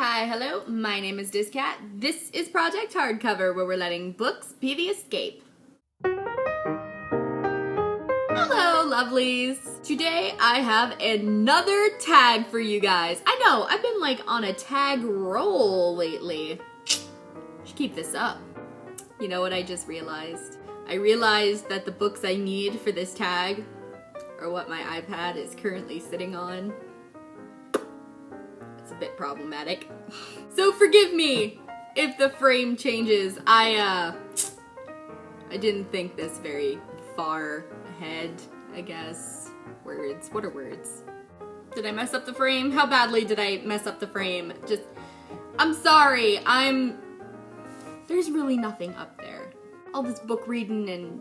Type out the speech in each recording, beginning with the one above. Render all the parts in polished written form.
Hi, hello, my name is dis.cat. This is Project Hardcover, where we're letting books be the escape. Hello, lovelies! Today I have another tag for you guys. I know, I've been like on a tag roll lately. Should keep this up. You know what I just realized? I realized that the books I need for this tag are what my iPad is currently sitting on. It's a bit problematic. So forgive me if the frame changes. I didn't think this very far ahead, I guess. Words. What are words? Did I mess up the frame? How badly did I mess up the frame? I'm sorry. There's really nothing up there. All this book reading and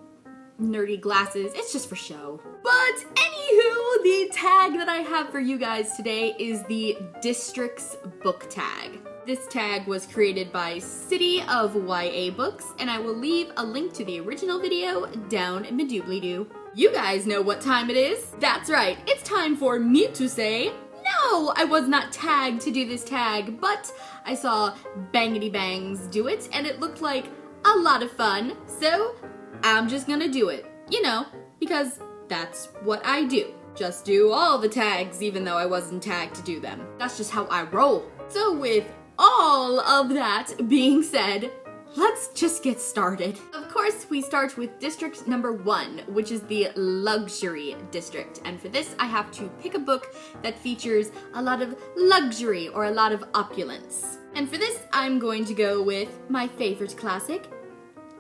nerdy glasses, it's just for show. But anywho, the tag that I have for you guys today is the District's book tag. This tag was created by City of YA Books, and I will leave a link to the original video down in the doobly-doo. You guys know what time it is. That's right, it's time for me to say, no, I was not tagged to do this tag, but I saw Bangity Bangs do it, and it looked like a lot of fun, so I'm just gonna do it, you know, because that's what I do. Just do all the tags even though I wasn't tagged to do them. That's just how I roll. So with all of that being said, let's just get started. Of course, we start with district number 1, which is the luxury district. And for this, I have to pick a book that features a lot of luxury or a lot of opulence. And for this, I'm going to go with my favorite classic,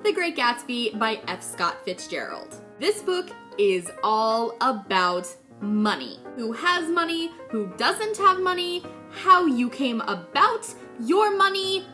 The Great Gatsby by F. Scott Fitzgerald. This book is all about money. Who has money, who doesn't have money, how you came about your money,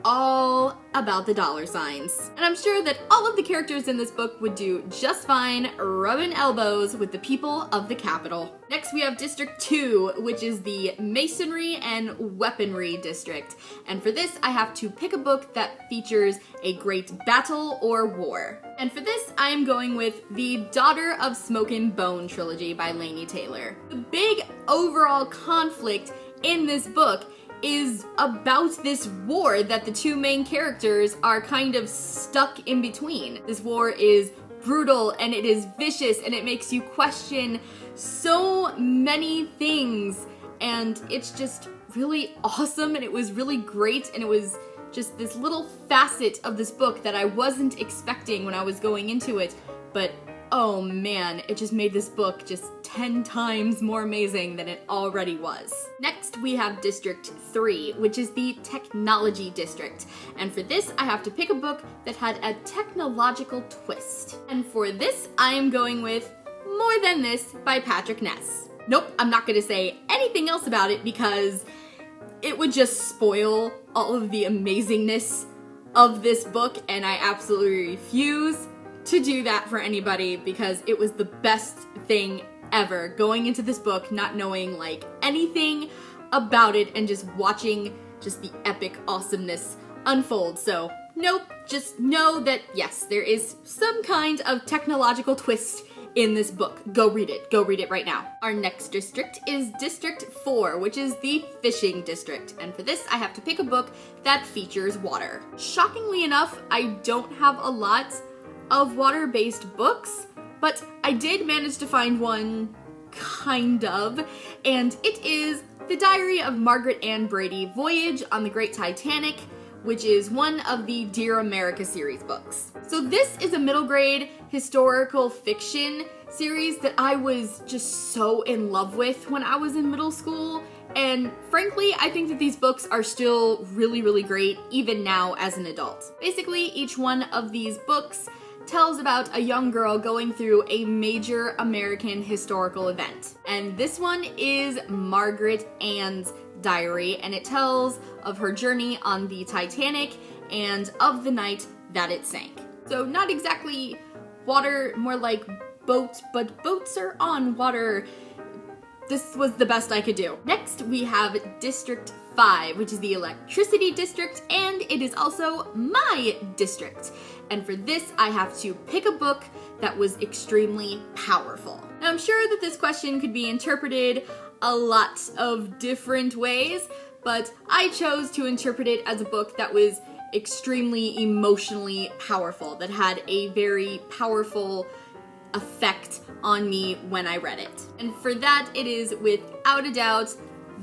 all about the dollar signs. And I'm sure that all of the characters in this book would do just fine rubbing elbows with the people of the capital. Next we have District 2, which is the Masonry and Weaponry District. And for this, I have to pick a book that features a great battle or war. And for this, I am going with the Daughter of Smoke and Bone trilogy by Laini Taylor. The big overall conflict in this book is about this war that the two main characters are kind of stuck in between. This war is brutal and it is vicious and it makes you question so many things, and it's just really awesome and it was really great, and it was just this little facet of this book that I wasn't expecting when I was going into it, but oh man, it just made this book just 10 times more amazing than it already was. Next, we have District 3, which is the Technology District. And for this, I have to pick a book that had a technological twist. And for this, I am going with More Than This by Patrick Ness. Nope, I'm not gonna say anything else about it because it would just spoil all of the amazingness of this book, and I absolutely refuse to do that for anybody because it was the best thing ever, going into this book not knowing like anything about it and just watching just the epic awesomeness unfold. So nope, just know that yes, there is some kind of technological twist in this book. Go read it right now. Our next district is District 4, which is the Fishing District, and for this I have to pick a book that features water. Shockingly enough, I don't have a lot of water-based books, but I did manage to find one, kind of, and it is The Diary of Margaret Ann Brady, Voyage on the Great Titanic, which is one of the Dear America series books. So this is a middle grade historical fiction series that I was just so in love with when I was in middle school, and frankly, I think that these books are still really, really great, even now as an adult. Basically, each one of these books tells about a young girl going through a major American historical event. And this one is Margaret Ann's diary, and it tells of her journey on the Titanic and of the night that it sank. So not exactly water, more like boats, but boats are on water. This was the best I could do. Next, we have District 5, which is the Electricity District, and it is also my district. And for this, I have to pick a book that was extremely powerful. Now, I'm sure that this question could be interpreted a lot of different ways, but I chose to interpret it as a book that was extremely emotionally powerful, that had a very powerful effect on me when I read it. And for that, it is without a doubt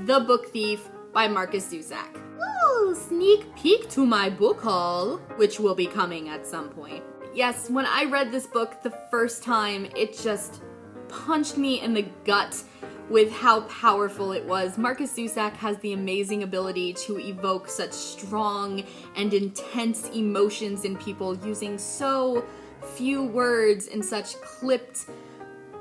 The Book Thief by Marcus Zusak. Ooh, sneak peek to my book haul, which will be coming at some point. Yes, when I read this book the first time, it just punched me in the gut with how powerful it was. Marcus Zusak has the amazing ability to evoke such strong and intense emotions in people using so few words in such clipped,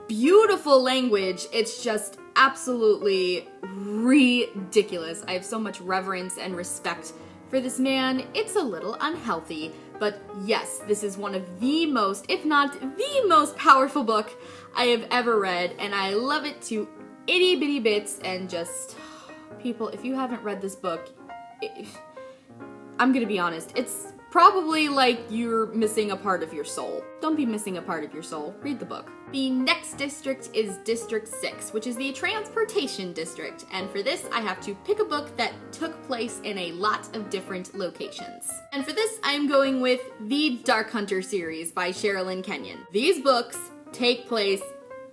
beautiful language. It's just absolutely ridiculous. I have so much reverence and respect for this man. It's a little unhealthy, but yes, this is one of the most, if not the most powerful book I have ever read, and I love it to itty bitty bits. And just, people, if you haven't read this book, I'm gonna be honest, it's probably like you're missing a part of your soul. Don't be missing a part of your soul. Read the book. The next district is District 6, which is the Transportation District, and for this I have to pick a book that took place in a lot of different locations. And for this I'm going with the Dark Hunter series by Sherilyn Kenyon. These books take place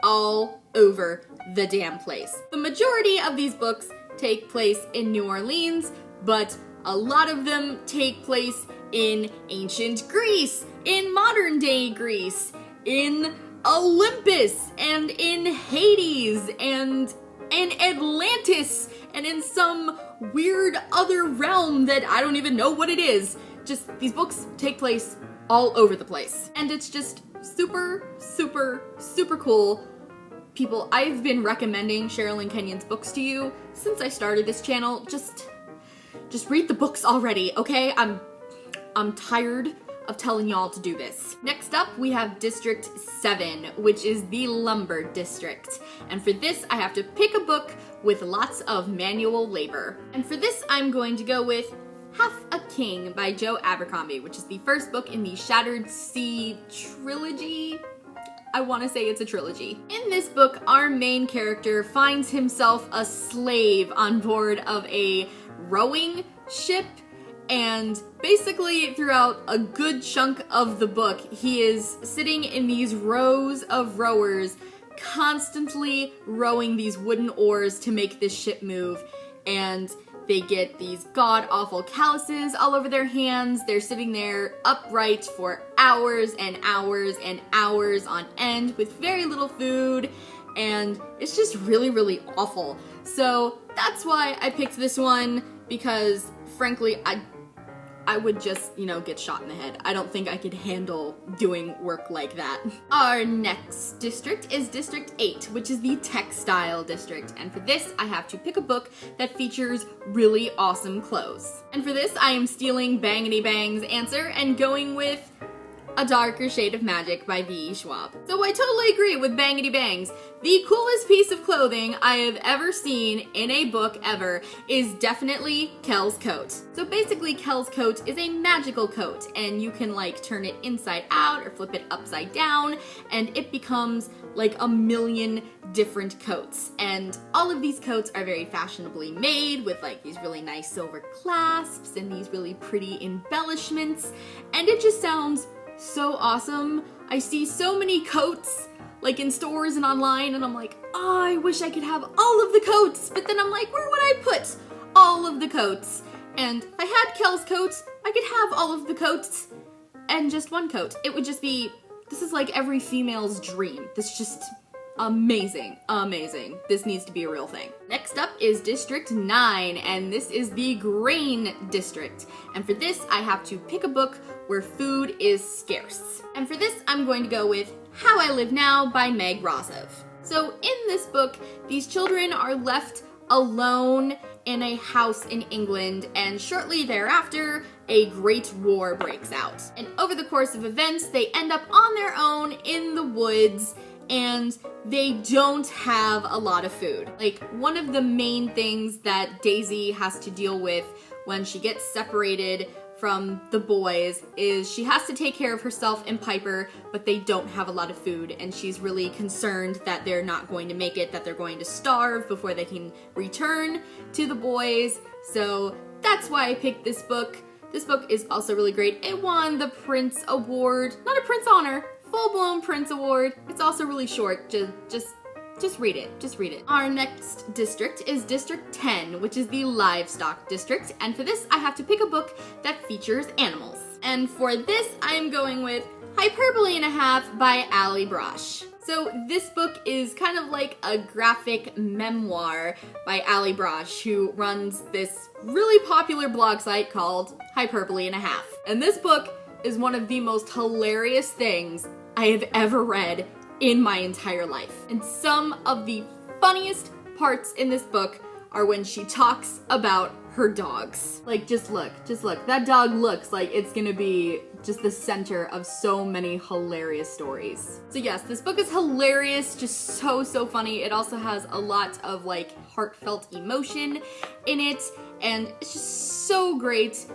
all over the damn place. The majority of these books take place in New Orleans, but a lot of them take place in ancient Greece, in modern day Greece, in Olympus, and in Hades, and in Atlantis, and in some weird other realm that I don't even know what it is. Just, these books take place all over the place. And it's just super, super, super cool. People, I've been recommending Sherilyn Kenyon's books to you since I started this channel. Just read the books already, okay? I'm tired of telling y'all to do this. Next up, we have District 7, which is the Lumber District. And for this, I have to pick a book with lots of manual labor. And for this, I'm going to go with Half a King by Joe Abercrombie, which is the first book in the Shattered Sea trilogy. I want to say it's a trilogy. In this book, our main character finds himself a slave on board of a rowing ship, and basically throughout a good chunk of the book, he is sitting in these rows of rowers, constantly rowing these wooden oars to make this ship move, and they get these god-awful calluses all over their hands. They're sitting there upright for hours and hours and hours on end with very little food, and it's just really, really awful. So that's why I picked this one, because frankly, I would just, you know, get shot in the head. I don't think I could handle doing work like that. Our next district is District 8, which is the Textile District. And for this, I have to pick a book that features really awesome clothes. And for this, I am stealing Bangity Bang's answer and going with A Darker Shade of Magic by V.E. Schwab. So I totally agree with Bangity Bangs. The coolest piece of clothing I have ever seen in a book ever is definitely Kel's coat. So basically Kel's coat is a magical coat, and you can like turn it inside out or flip it upside down, and it becomes like a million different coats. And all of these coats are very fashionably made with like these really nice silver clasps and these really pretty embellishments, and it just sounds so awesome. I see so many coats like in stores and online, and I'm like, oh, I wish I could have all of the coats, but then I'm like, where would I put all of the coats? And if I had Kel's coats, I could have all of the coats and just one coat. It would just be, this is like every female's dream. This is just amazing, amazing. This needs to be a real thing. Next up is District 9, and this is the Grain District. And for this, I have to pick a book where food is scarce. And for this, I'm going to go with How I Live Now by Meg Rosov. So in this book, these children are left alone in a house in England, and shortly thereafter, a great war breaks out. And over the course of events, they end up on their own in the woods, and they don't have a lot of food. Like, one of the main things that Daisy has to deal with when she gets separated from the boys is she has to take care of herself and Piper, but they don't have a lot of food, and she's really concerned that they're not going to make it, that they're going to starve before they can return to the boys. So that's why I picked this book. This book is also really great. It won the Prince Award, not a Prince Honor, full-blown Prince Award. It's also really short. Just read it. Just read it. Our next district is District 10, which is the livestock district. And for this, I have to pick a book that features animals. And for this, I am going with Hyperbole and a Half by Ali Brosh. So this book is kind of like a graphic memoir by Ali Brosh, who runs this really popular blog site called Hyperbole and a Half. And this book is one of the most hilarious things I have ever read in my entire life. And some of the funniest parts in this book are when she talks about her dogs. Like, just look. That dog looks like it's gonna be just the center of so many hilarious stories. So yes, this book is hilarious, just so funny. It also has a lot of like heartfelt emotion in it, and it's just so great.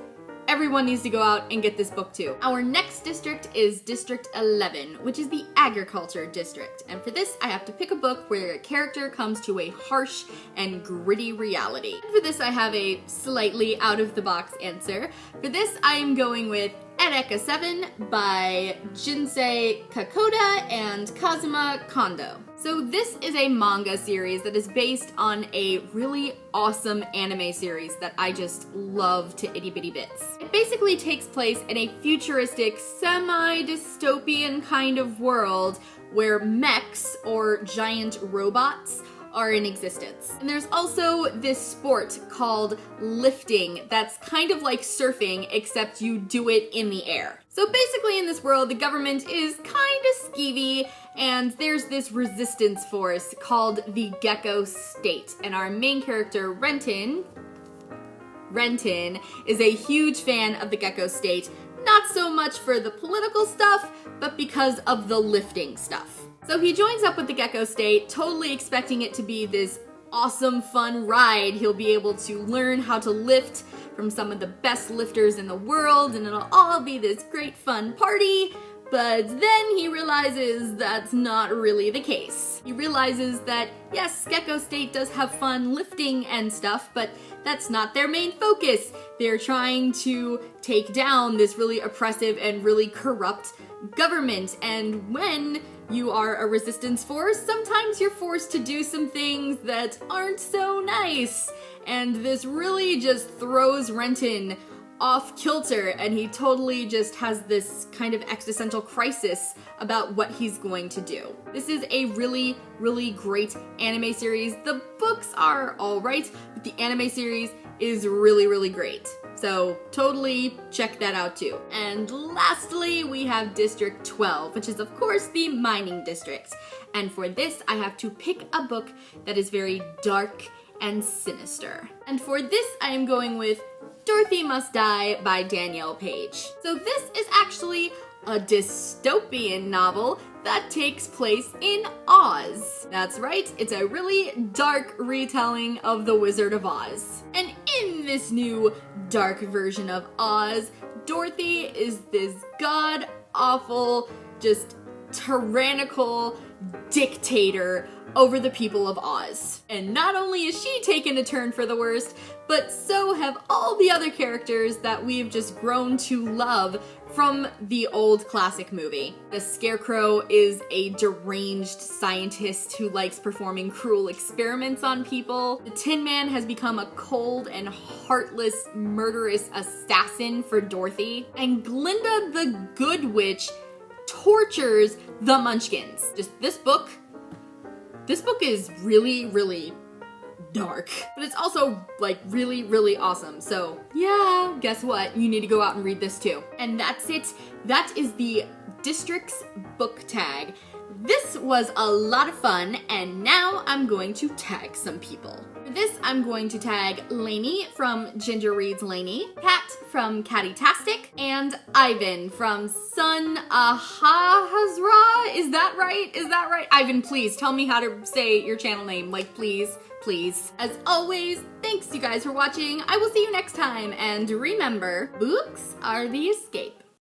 Everyone needs to go out and get this book too. Our next district is District 11, which is the agriculture district. And for this, I have to pick a book where a character comes to a harsh and gritty reality. And for this, I have a slightly out-of-the-box answer. For this, I am going with Eureka 7 by Jinsei Kakoda and Kazuma Kondo. So this is a manga series that is based on a really awesome anime series that I just love to itty bitty bits. It basically takes place in a futuristic, semi-dystopian kind of world where mechs, or giant robots, are in existence. And there's also this sport called lifting that's kind of like surfing, except you do it in the air. So basically in this world, the government is kind of skeevy, and there's this resistance force called the Gecko State. And our main character, Renton, is a huge fan of the Gecko State, not so much for the political stuff, but because of the lifting stuff. So he joins up with the Gecko State, totally expecting it to be this awesome, fun ride. He'll be able to learn how to lift from some of the best lifters in the world, and it'll all be this great, fun party. But then he realizes that's not really the case. He realizes that, yes, Gecko State does have fun lifting and stuff, but that's not their main focus. They're trying to take down this really oppressive and really corrupt government, and when you are a resistance force, sometimes you're forced to do some things that aren't so nice. And this really just throws Renton off kilter, and he totally just has this kind of existential crisis about what he's going to do. This is a really great anime series. The books are alright, but the anime series is really great. So totally check that out too. And lastly, we have District 12, which is of course the mining district. And for this, I have to pick a book that is very dark and sinister. And for this, I am going with Dorothy Must Die by Danielle Page. So this is actually a dystopian novel that takes place in Oz. That's right, it's a really dark retelling of The Wizard of Oz. And in this new dark version of Oz, Dorothy is this god-awful, just tyrannical dictator over the people of Oz. And not only is she taken a turn for the worst, but so have all the other characters that we've just grown to love from the old classic movie. The Scarecrow is a deranged scientist who likes performing cruel experiments on people. The Tin Man has become a cold and heartless, murderous assassin for Dorothy. And Glinda the Good Witch tortures the Munchkins. Just this book is really dark, but it's also like really awesome. So yeah, guess what? You need to go out and read this too. And that's it. That is the district's book tag. This was a lot of fun, and now I'm going to tag some people. For this, I'm going to tag Lainey from Ginger Reads Lainey, Kat from Catty-tastic, and Ivan from Sun Ahahazra. Is that right? Is that right? Ivan, please tell me how to say your channel name. Like, please. As always, thank thanks you guys for watching. I will see you next time, and remember, books are the escape.